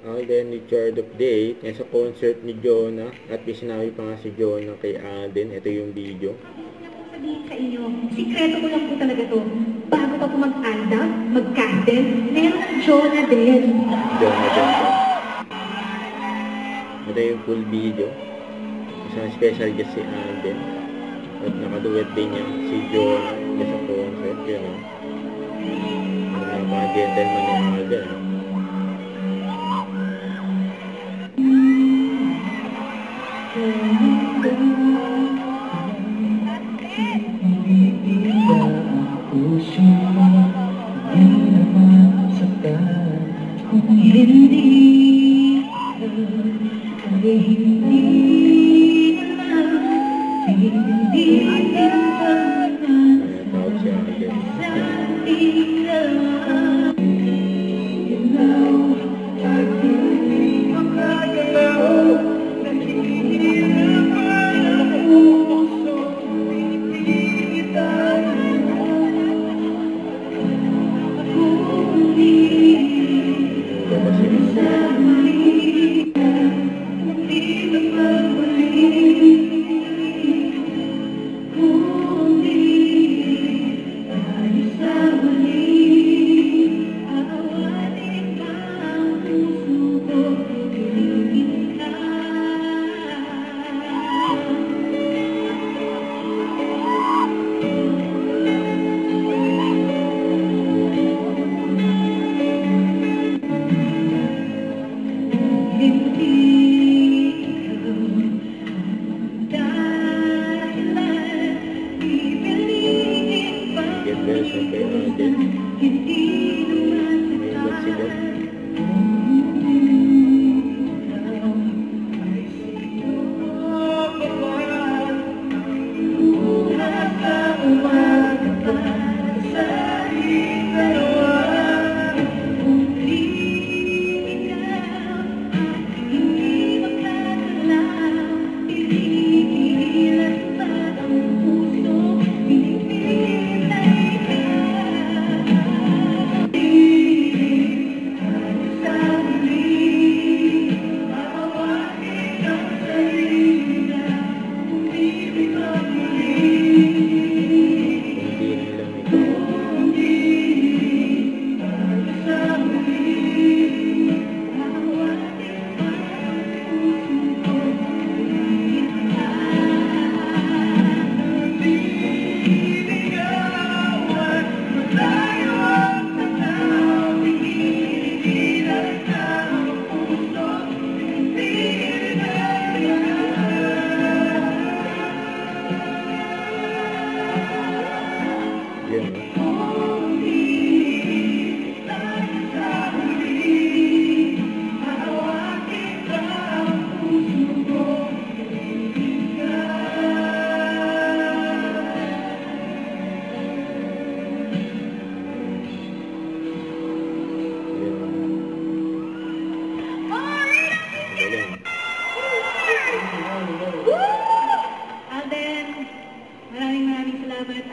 Alden, with Chord of Day, yan sa concert ni Jonah, at sinabi pa nga si Jonah kay Alden, ito yung video. Sabihin sa inyo, sikreto ko lang po talaga to. Bago pa po mag-anda, mag-castle, meron Jonah din. Jonah din. Ito yung full video. Isang special guest si Alden. At nakaduet din niya si Jonah sa concert. Yun o. Mga gentleman ni Alden.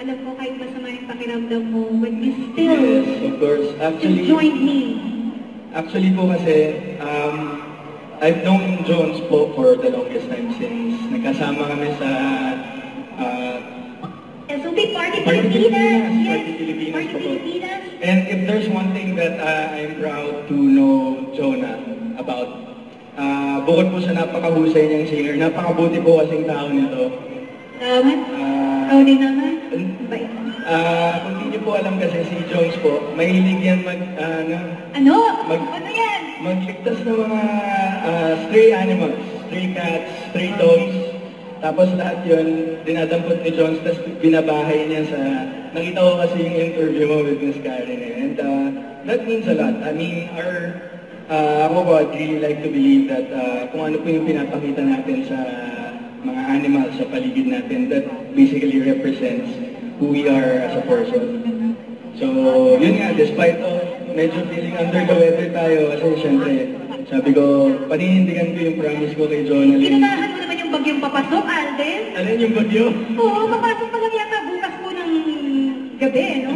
Alam ko kahit masama yung pakiramdam mo, but you still yes, of course. Actually, joined me. Actually po kasi, I've known Jones po for the longest time since nagkasama kami sa SOP Party Pilipinas. Yes, Party Pilipinas Party po. Pilipinas. And if there's one thing that I'm proud to know Jonah about, bukod po sa napakahusay niyang singer, napakabuti po kasing tao nito. Salamat. Ikaw din naman. Bye. Kung hindi niyo po alam kasi si Jones po, mahilig yan ano yan? Magligtas ng mga stray animals, stray cats, stray dogs. Tapos lahat yun, dinadampot ni Jones, tapos binabahay niya sa... Nakita ko kasi yung interview mo with Miss Karen and that means a lot. I mean, ako po, I'd really like to believe that kung ano po yung pinapakita natin sa mga animals sa paligid natin, that basically represents who we are as a person. So, yun nga, despite medyo feeling under the weather tayo, kasi syempre, sabi ko, paninindigan ko yung promise ko kay Jonah. Inunahan mo naman yung bagyong papasok, Alden? Alin yung bagyo? Oo, papasok pa lang yata bukas po ng gabi, no?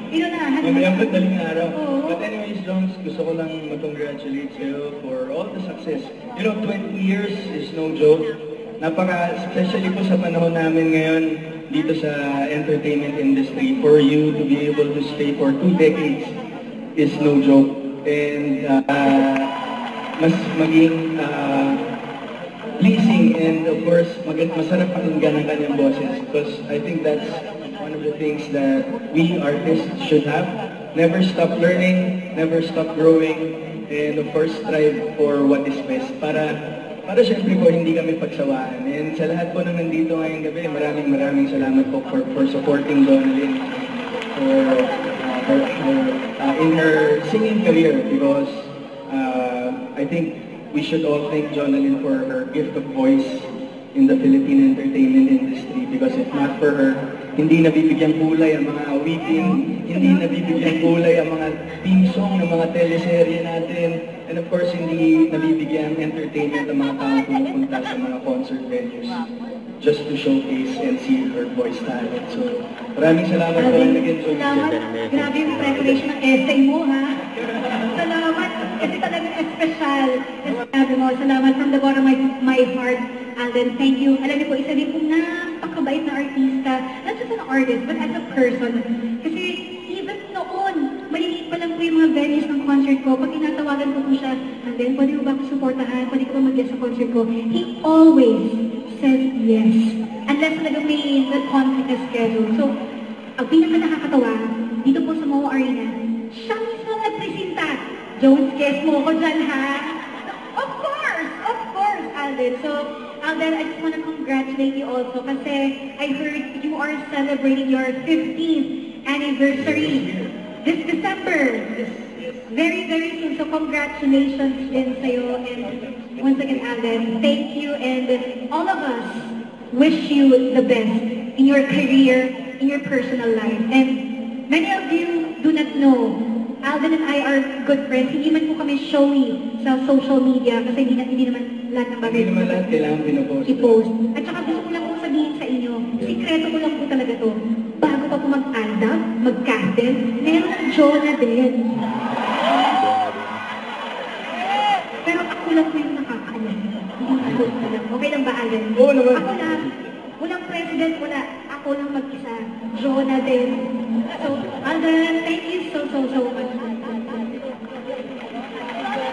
Inunahan mo. Mamayang madaling araw. Oo. But anyways, Jones, gusto ko lang mag-congratulate sa'yo for all the success. You know, 20 years is no joke. Especially po sa panahon namin ngayon dito sa entertainment industry, for you to be able to stay for 2 decades is no joke. And mas maging pleasing and of course masarap pakinggan ang kanyang boses, because I think that's one of the things that we artists should have. Never stop learning, never stop growing, and of course strive for what is best para syempre po hindi kami pagsawaan. And sa lahat po na nandito ngayong gabi, maraming salamat po for supporting Jonalyn in her singing career, because I think we should all thank Jonalyn for her gift of voice in the Philippine entertainment industry, because if not for her, hindi nabibigyan kulay ang mga awitin, hindi nabibigyan kulay ang mga theme song ng mga teleserye natin, and of course, hindi nabibigyan entertainment ang mga taong pumupunta sa mga concert venues just to showcase and see her voice talent. So, maraming salamat po again. Salamat. Grabe yung preparation ng essay mo, ha? Salamat. Kasi talagang espesyal. Sabi mo, salamat from the bottom of my heart. Alden, thank you. Alam niyo po, isa din pong napakabait na artista. Not just an artist, but as a person. Kasi even noon, maliliit pa lang po yung mga venues ng concert ko. Pag tinatawagan ko po siya, Alden, pwede mo ba ako supportahan? Pwede ko ba mag-guest sa concert ko? He always says yes. Unless talagang may conflict na schedule. So, ang pinaka nakakatawa, dito po sa MOA Arena, siya mismo nagpresenta. Jones, guess mo ko dyan, ha? Of course, Alden. So, Alden, I just want to congratulate you also kasi I heard you are celebrating your 15th anniversary this December. Very, very soon. So, congratulations din sa'yo. And once again, Alden, thank you. And all of us wish you the best in your career, in your personal life. And many of you do not know, Alden and I are good friends. Hindi man po kami showy sa social media kasi hindi naman lahat ng bagay. Hindi naman lahat kailangan pinopost. I-post. At saka gusto ko lang po sabihin sa inyo, sikreto ko lang po talaga to. Bago pa po mag-aldab, mag-castle, meron ng Jonah din. Pero ako lang po yung nakakaalam. Hindi ko alam. Okay lang ba, Alden? Oo naman. Ako lang. Walang president, wala. Ako lang mag-isa. Jonah din. So, Alden, thank you so much.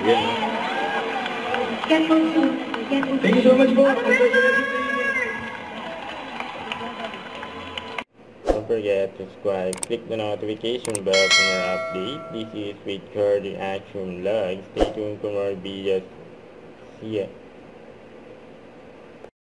Yeah. Get well soon. Thank you so much po. Don't forget to subscribe, click the notification bell for more updates. This is with Curdy Action Vlog. Stay tuned for more videos. See ya.